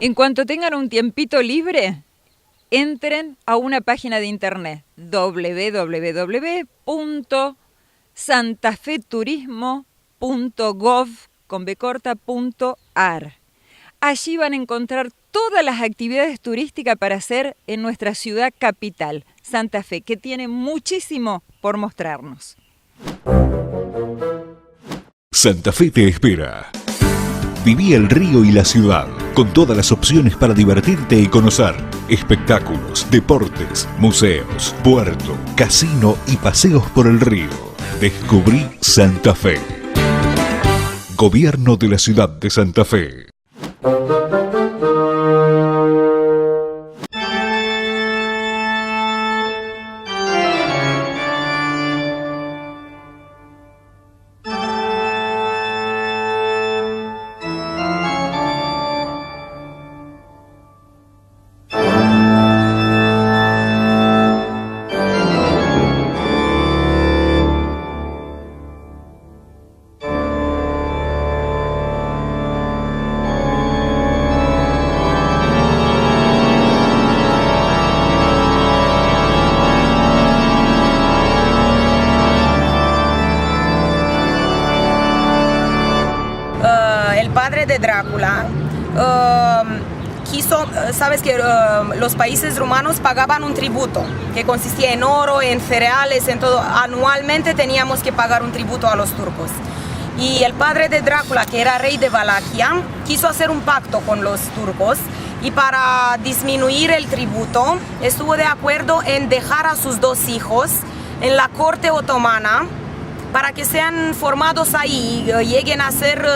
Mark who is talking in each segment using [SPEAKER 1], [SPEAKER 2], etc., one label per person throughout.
[SPEAKER 1] En cuanto tengan un tiempito libre, entren a una página de internet www.santafeturismo.gov.ar. Allí van a encontrar todas las actividades turísticas para hacer en nuestra ciudad capital, Santa Fe, que tiene muchísimo por mostrarnos.
[SPEAKER 2] Santa Fe te espera. Viví el río y la ciudad, con todas las opciones para divertirte y conocer. Espectáculos, deportes, museos, puerto, casino y paseos por el río. Descubrí Santa Fe. Gobierno de la Ciudad de Santa Fe.
[SPEAKER 3] Sabes que los países romanos pagaban un tributo que consistía en oro, en cereales, en todo. Anualmente teníamos que pagar un tributo a los turcos. Y el padre de Drácula, que era rey de Valaquia, quiso hacer un pacto con los turcos y para disminuir el tributo estuvo de acuerdo en dejar a sus dos hijos en la corte otomana para que sean formados ahí y lleguen a ser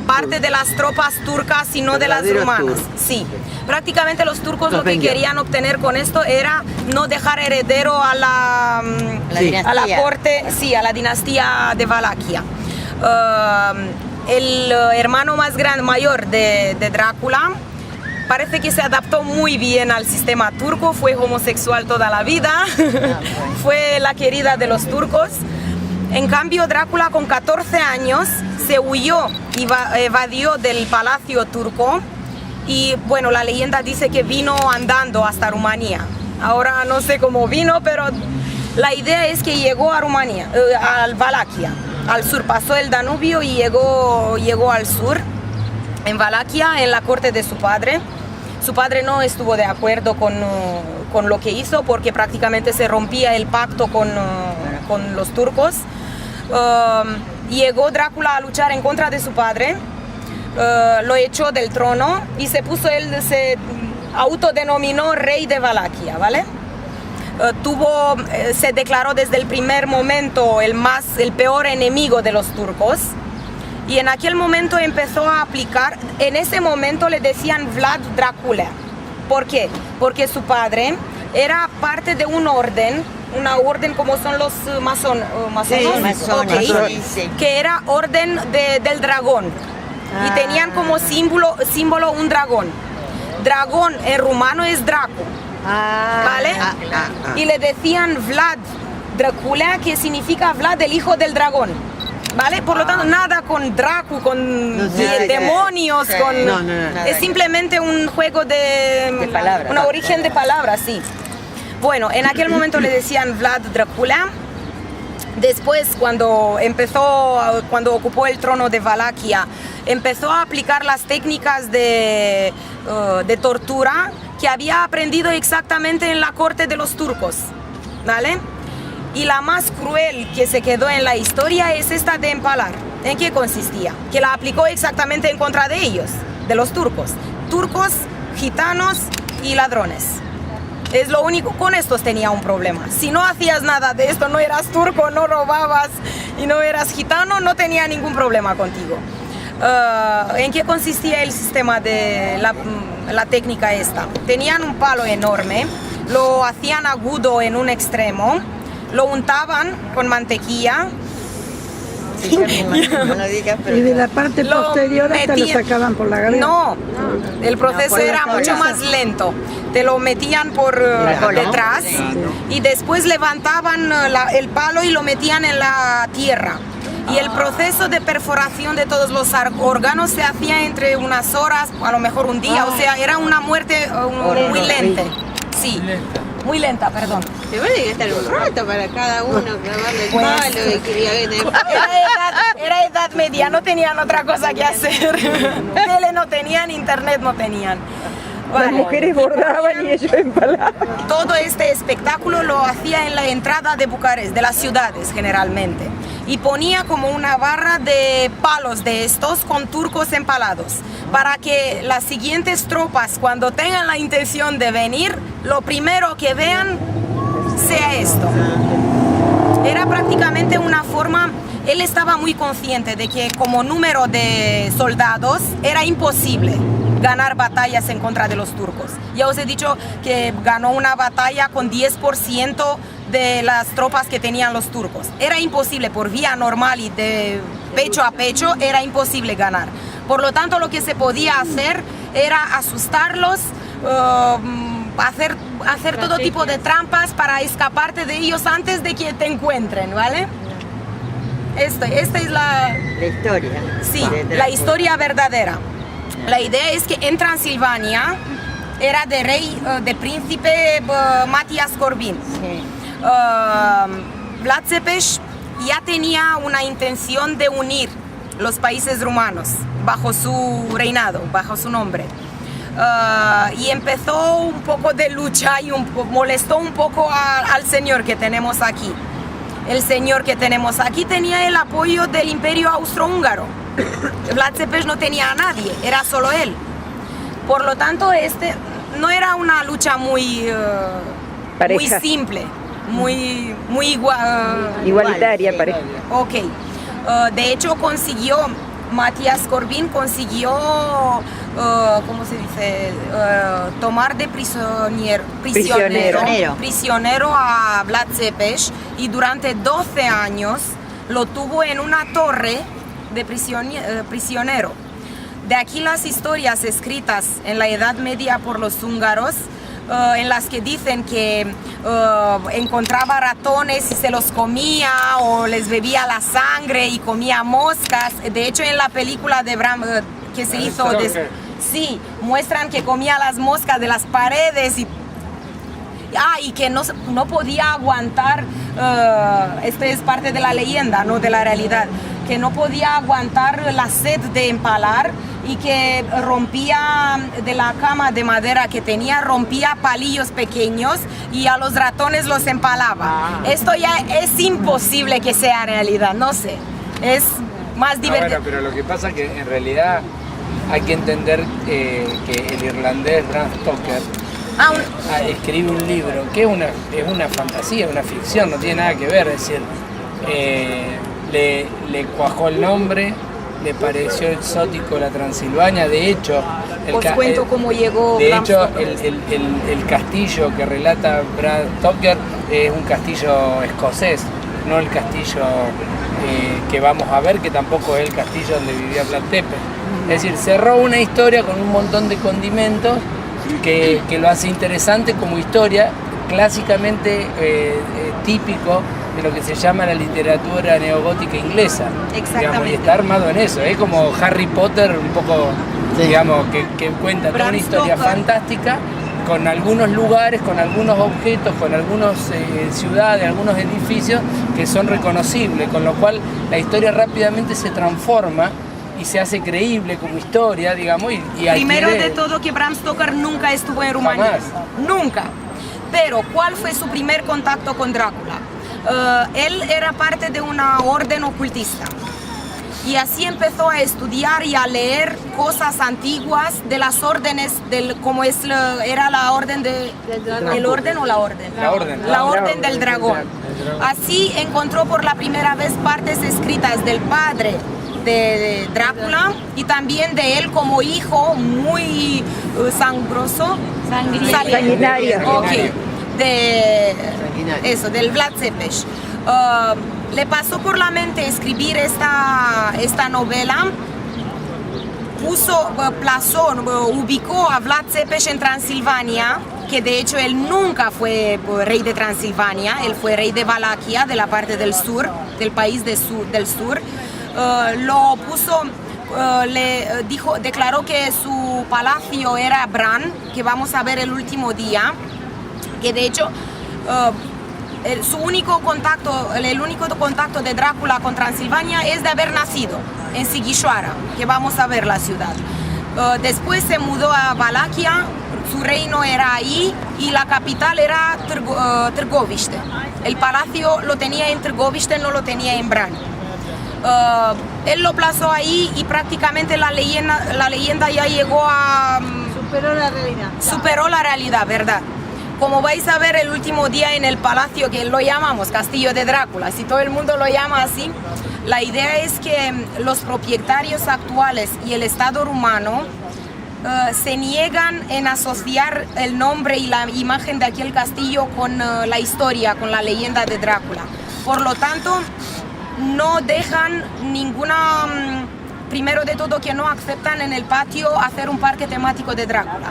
[SPEAKER 3] parte de las tropas turcas y no de las rumanas. Sí, prácticamente los turcos lo que querían obtener con esto era no dejar heredero a la corte, sí, a la dinastía de Valaquia. El hermano mayor de Drácula parece que se adaptó muy bien al sistema turco, fue homosexual toda la vida, fue la querida de los turcos. En cambio, Drácula con 14 años se huyó y evadió del palacio turco y bueno, la leyenda dice que vino andando hasta Rumanía. Ahora no sé cómo vino, pero la idea es que llegó a Rumanía, a Valaquia, al sur, pasó el Danubio y llegó al sur, en Valaquia, en la corte de su padre. Su padre no estuvo de acuerdo con lo que hizo porque prácticamente se rompía el pacto con los turcos. Llegó Drácula a luchar en contra de su padre, lo echó del trono y se autodenominó rey de Valaquia, ¿vale? Se declaró desde el primer momento el peor enemigo de los turcos y en aquel momento empezó a aplicar, en ese momento le decían Vlad Dracula. ¿Por qué? Porque su padre era parte de una orden como son los masones, que era orden del dragón y tenían como símbolo un dragón. Dragón en rumano es Draco, ¿vale? Y le decían Vlad Dracula, que significa Vlad, el hijo del dragón, ¿vale? Por lo tanto, nada con Draco, con demonios, es simplemente un juego de palabras, un origen de palabras, sí. Bueno, en aquel momento le decían Vlad Dracula. Después, cuando ocupó el trono de Valaquia, empezó a aplicar las técnicas de tortura que había aprendido exactamente en la corte de los turcos, ¿vale? Y la más cruel que se quedó en la historia es esta de empalar. ¿En qué consistía? Que la aplicó exactamente en contra de ellos, de los turcos. Turcos, gitanos y ladrones. Es lo único, con estos tenía un problema. Si no hacías nada de esto, no eras turco, no robabas y no eras gitano, no tenía ningún problema contigo. ¿En qué consistía el sistema de la técnica esta? Tenían un palo enorme, lo hacían agudo en un extremo, lo untaban con mantequilla.
[SPEAKER 4] Sí, no lo digas, pero y de la parte posterior hasta lo sacaban por la garganta.
[SPEAKER 3] No, el proceso era mucho más lento. Te lo metían por detrás y después levantaban el palo y lo metían en la tierra. Y el proceso de perforación de todos los órganos se hacía entre unas horas, a lo mejor un día, o sea, era una muerte muy lenta. Sí, muy lenta, perdón.
[SPEAKER 5] Se van a gastar un rato para cada uno clavarle el palo y que
[SPEAKER 3] era edad media, no tenían otra cosa que hacer. Tele no tenían, internet no tenían.
[SPEAKER 1] Las mujeres bordaban y ellos empalaban.
[SPEAKER 3] Todo este espectáculo lo hacía en la entrada de Bucarest, de las ciudades generalmente. Y ponía como una barra de palos de estos con turcos empalados, para que las siguientes tropas, cuando tengan la intención de venir, lo primero que vean sea esto. Era prácticamente una forma, él estaba muy consciente de que como número de soldados era imposible ganar batallas en contra de los turcos. Ya os he dicho que ganó una batalla con 10% de las tropas que tenían los turcos. Era imposible, por vía normal y de pecho a pecho, era imposible ganar. Por lo tanto, lo que se podía hacer era asustarlos, hacer todo tipo de trampas para escaparte de ellos antes de que te encuentren, ¿vale? Esta es la
[SPEAKER 5] historia.
[SPEAKER 3] Sí, la historia verdadera. La idea es que en Transilvania era de príncipe Matías Corvin. Sí. Vlad Țepeș ya tenía una intención de unir los países rumanos bajo su reinado, bajo su nombre. Y empezó un poco de lucha y molestó un poco al señor que tenemos aquí. El señor que tenemos aquí tenía el apoyo del Imperio Austrohúngaro. Vlad Țepeș no tenía a nadie, era solo él. Por lo tanto, no era una lucha muy simple, muy
[SPEAKER 1] igualitaria, pareja.
[SPEAKER 3] Ok. De hecho, Matías Corvin consiguió, ¿cómo se dice? Tomar de prisionero a Vlad Țepeș, y durante 12 años lo tuvo en una torre de prisionero. De aquí las historias escritas en la Edad Media por los húngaros, en las que dicen que encontraba ratones y se los comía, o les bebía la sangre y comía moscas. De hecho, en la película de Bram que se hizo, sí, muestran que comía las moscas de las paredes y que no podía aguantar, esto es parte de la leyenda, no de la realidad, que no podía aguantar la sed de empalar, y que rompía de la cama de madera que tenía, rompía palillos pequeños y a los ratones los empalaba. Esto ya es imposible que sea realidad, no sé, es más divertido.
[SPEAKER 6] Bueno, pero lo que pasa es que en realidad hay que entender que el irlandés Bram Stoker escribe un libro que es una fantasía, una ficción, no tiene nada que ver, es decir, le cuajó el nombre, le pareció exótico la Transilvania. De hecho,
[SPEAKER 3] os cuento cómo llegó.
[SPEAKER 6] De hecho, el castillo que relata Bram Stoker es un castillo escocés, no el castillo que vamos a ver, que tampoco es el castillo donde vivía Vlad Țepeș. Es decir, cerró una historia con un montón de condimentos que lo hace interesante como historia, clásicamente típico de lo que se llama la literatura neogótica inglesa.
[SPEAKER 3] Exactamente.
[SPEAKER 6] Digamos, y está armado en eso. Es como Harry Potter, un poco, digamos, que cuenta toda una historia fantástica, con algunos lugares, con algunos objetos, con algunas ciudades, algunos edificios que son reconocibles, con lo cual la historia rápidamente se transforma y se hace creíble como historia, digamos.
[SPEAKER 3] Primero de todo, que Bram Stoker nunca estuvo en Rumanía.
[SPEAKER 6] Jamás.
[SPEAKER 3] Nunca. Pero, ¿cuál fue su primer contacto con Drácula? Él era parte de una orden ocultista. Y así empezó a estudiar y a leer cosas antiguas de las órdenes, como era la orden ¿el orden o la orden?
[SPEAKER 6] La orden.
[SPEAKER 3] La orden del dragón. Así encontró por la primera vez partes escritas del padre de Drácula y también de él como hijo muy sangroso.
[SPEAKER 1] Sanguinario.
[SPEAKER 3] Okay. Del Vlad Țepeș. Le pasó por la mente escribir esta novela, ubicó a Vlad Țepeș en Transilvania que de hecho él nunca fue rey de Transilvania, él fue rey de Valaquia, de la parte del sur, del país del sur. Lo puso, declaró que su palacio era Bran, que vamos a ver el último día, que de hecho el único contacto de Drácula con Transilvania es de haber nacido en Sighișoara, que vamos a ver la ciudad. Después se mudó a Valaquia, su reino era ahí y la capital era Târgoviște. El palacio lo tenía en Târgoviște, no lo tenía en Bran. Él lo plazó ahí y prácticamente la leyenda ya llegó a... Superó la realidad, ¿verdad? Como vais a ver el último día en el palacio, que lo llamamos Castillo de Drácula, si todo el mundo lo llama así, la idea es que los propietarios actuales y el Estado rumano se niegan en asociar el nombre y la imagen de aquel castillo con la historia, con la leyenda de Drácula. Por lo tanto, no dejan ninguna, primero de todo que no aceptan en el patio hacer un parque temático de Drácula.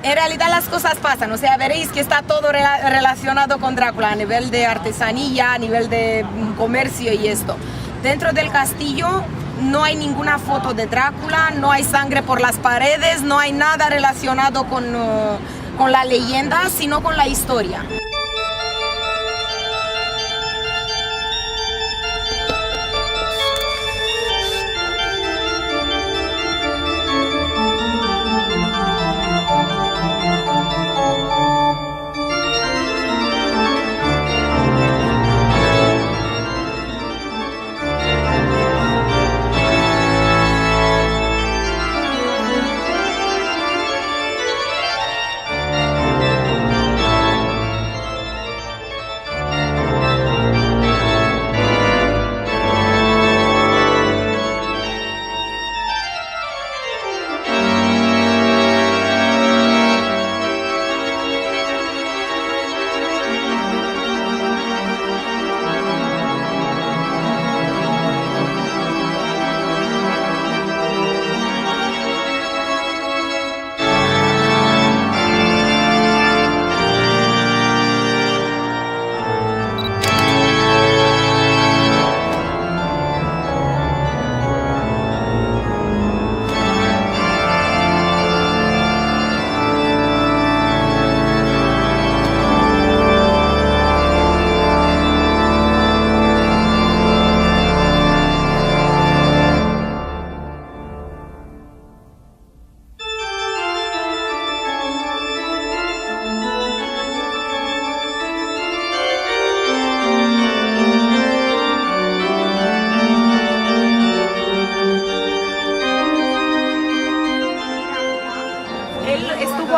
[SPEAKER 3] En realidad las cosas pasan, o sea, veréis que está todo relacionado con Drácula a nivel de artesanía, a nivel de comercio y esto. Dentro del castillo no hay ninguna foto de Drácula, no hay sangre por las paredes, no hay nada relacionado con la leyenda, sino con la historia.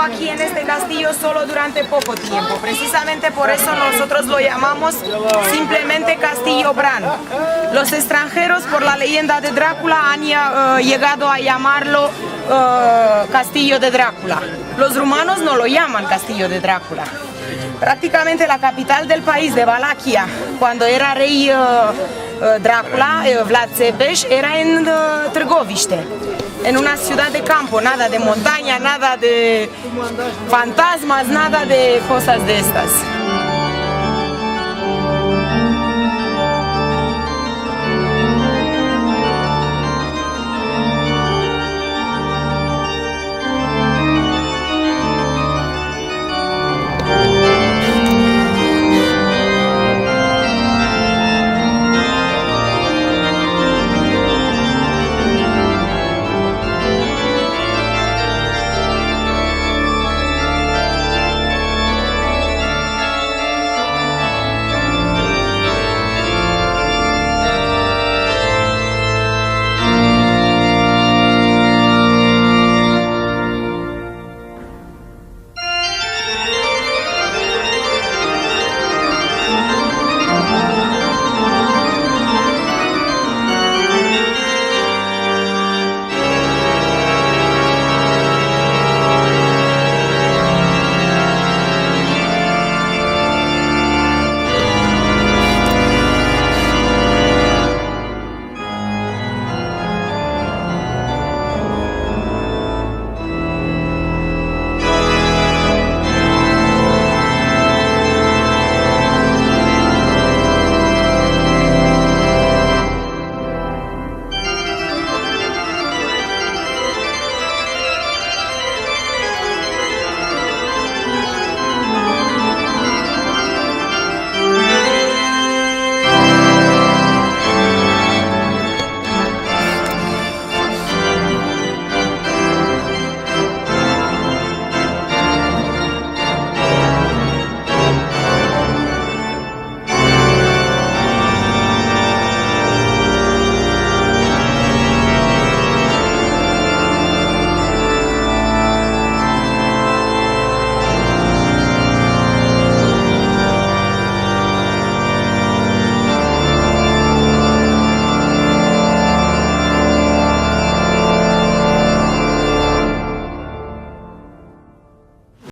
[SPEAKER 3] Aquí en este castillo solo durante poco tiempo, precisamente por eso nosotros lo llamamos simplemente Castillo Bran. Los extranjeros, por la leyenda de Drácula, han llegado a llamarlo Castillo de Drácula. Los rumanos no lo llaman Castillo de Drácula. Prácticamente la capital del país, de Valaquia, cuando era rey Drácula, Vlad Țepeș, era en Târgoviște, en una ciudad de campo, nada de montaña, nada de fantasmas, nada de cosas de estas.